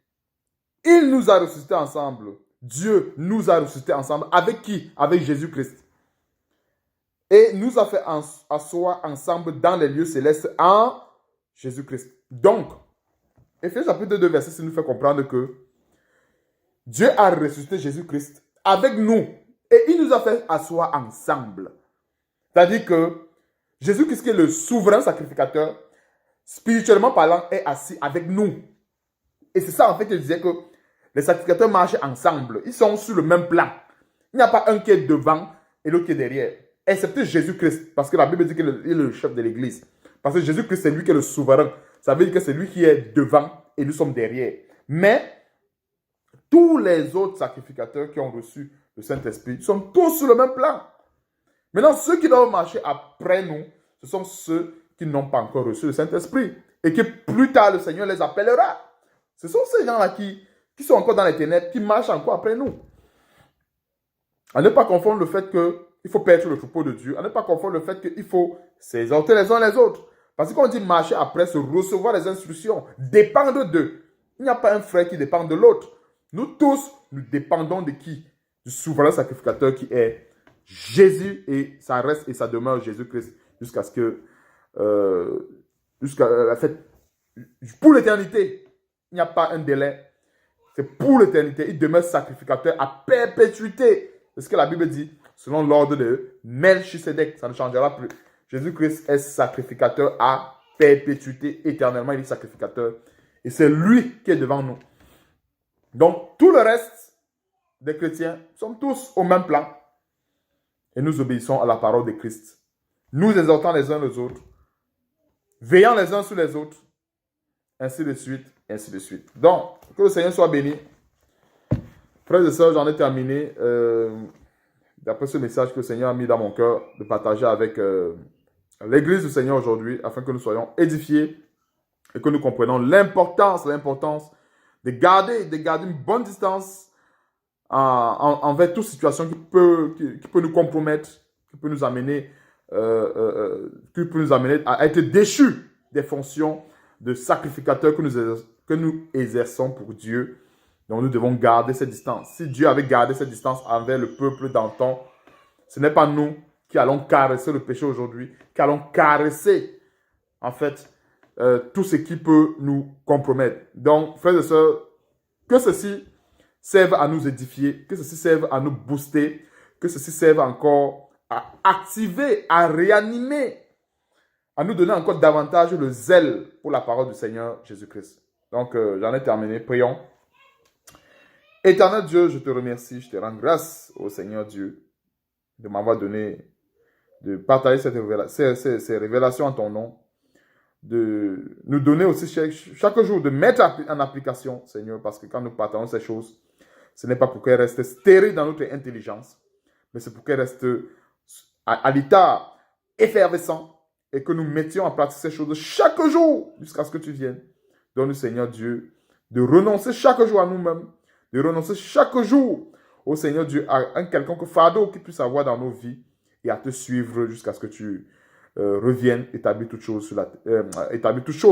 Il nous a ressuscités ensemble. Dieu nous a ressuscités ensemble. Avec qui? Avec Jésus-Christ. Et nous a fait asseoir ensemble dans les lieux célestes en Jésus-Christ. Donc, Éphésiens chapitre 2, verset 6 nous fait comprendre que Dieu a ressuscité Jésus-Christ avec nous. Et il nous a fait asseoir ensemble. C'est-à-dire que Jésus-Christ, qui est le souverain sacrificateur, spirituellement parlant, est assis avec nous. Et c'est ça en fait que je disais que les sacrificateurs marchent ensemble. Ils sont sur le même plan. Il n'y a pas un qui est devant et l'autre qui est derrière. Excepté Jésus-Christ. Parce que la Bible dit qu'il est le chef de l'église. Parce que Jésus-Christ, c'est lui qui est le souverain. Ça veut dire que c'est lui qui est devant et nous sommes derrière. Mais tous les autres sacrificateurs qui ont reçu le Saint-Esprit sont tous sur le même plan. Maintenant, ceux qui doivent marcher après nous, ce sont ceux qui n'ont pas encore reçu le Saint-Esprit et que plus tard le Seigneur les appellera. Ce sont ces gens-là qui sont encore dans les ténèbres, qui marchent encore après nous. À ne pas confondre le fait qu'il faut perdre le troupeau de Dieu, à ne pas confondre le fait qu'il faut s'exhorter les uns les autres. Parce qu'on dit marcher après, se recevoir les instructions, dépendre d'eux. Il n'y a pas un frère qui dépend de l'autre. Nous tous, nous dépendons de qui? Du souverain sacrificateur qui est Jésus, et ça reste et ça demeure Jésus-Christ jusqu'à ce que, pour l'éternité, il n'y a pas un délai. C'est pour l'éternité. Il demeure sacrificateur à perpétuité. C'est ce que la Bible dit, selon l'ordre de Melchisedec. Ça ne changera plus. Jésus-Christ est sacrificateur à perpétuité, éternellement. Il est sacrificateur. Et c'est lui qui est devant nous. Donc, tout le reste des chrétiens sont tous au même plan. Et nous obéissons à la parole de Christ. Nous exhortons les uns les autres. Veillant les uns sur les autres. Ainsi de suite, ainsi de suite. Donc, que le Seigneur soit béni. Frères et sœurs, j'en ai terminé. D'après ce message que le Seigneur a mis dans mon cœur, de partager avec l'Église du Seigneur aujourd'hui, afin que nous soyons édifiés et que nous comprenions l'importance de garder une bonne distance envers toute situation qui peut nous compromettre, qui peut nous amener à être déchus des fonctions de sacrificateurs que nous exerçons pour Dieu. Donc nous devons garder cette distance. Si Dieu avait gardé cette distance envers le peuple d'antan, ce n'est pas nous qui allons caresser le péché aujourd'hui, qui allons caresser en fait tout ce qui peut nous compromettre. Donc frères et sœurs, que ceci serve à nous édifier, que ceci serve à nous booster, que ceci serve encore à activer, à réanimer, à nous donner encore davantage le zèle pour la parole du Seigneur Jésus-Christ. Donc, j'en ai terminé. Prions. Éternel Dieu, je te remercie, je te rends grâce au Seigneur Dieu de m'avoir donné, de partager ces révélations en ton nom, de nous donner aussi chaque jour, de mettre en application, Seigneur, parce que quand nous partageons ces choses, ce n'est pas pour qu'elles restent stériles dans notre intelligence, mais c'est pour qu'elles restent à l'état effervescent et que nous mettions en pratique ces choses chaque jour jusqu'à ce que tu viennes. Donne-nous, Seigneur Dieu, de renoncer chaque jour à nous-mêmes, de renoncer chaque jour au Seigneur Dieu à un quelconque fardeau qui puisse avoir dans nos vies et à te suivre jusqu'à ce que tu reviennes, établir toutes choses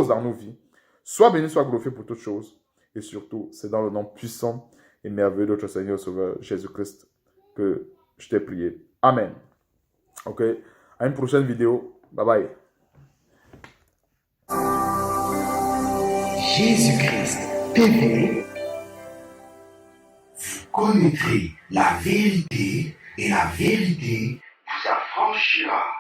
dans nos vies. Sois béni, sois glorifié pour toutes choses. Et surtout, c'est dans le nom puissant et merveilleux de notre Seigneur Sauveur Jésus-Christ que je t'ai prié. Amen. Ok, à une prochaine vidéo. Bye bye. Jésus-Christ TV. Vous connaîtrez la vérité et la vérité vous affranchira.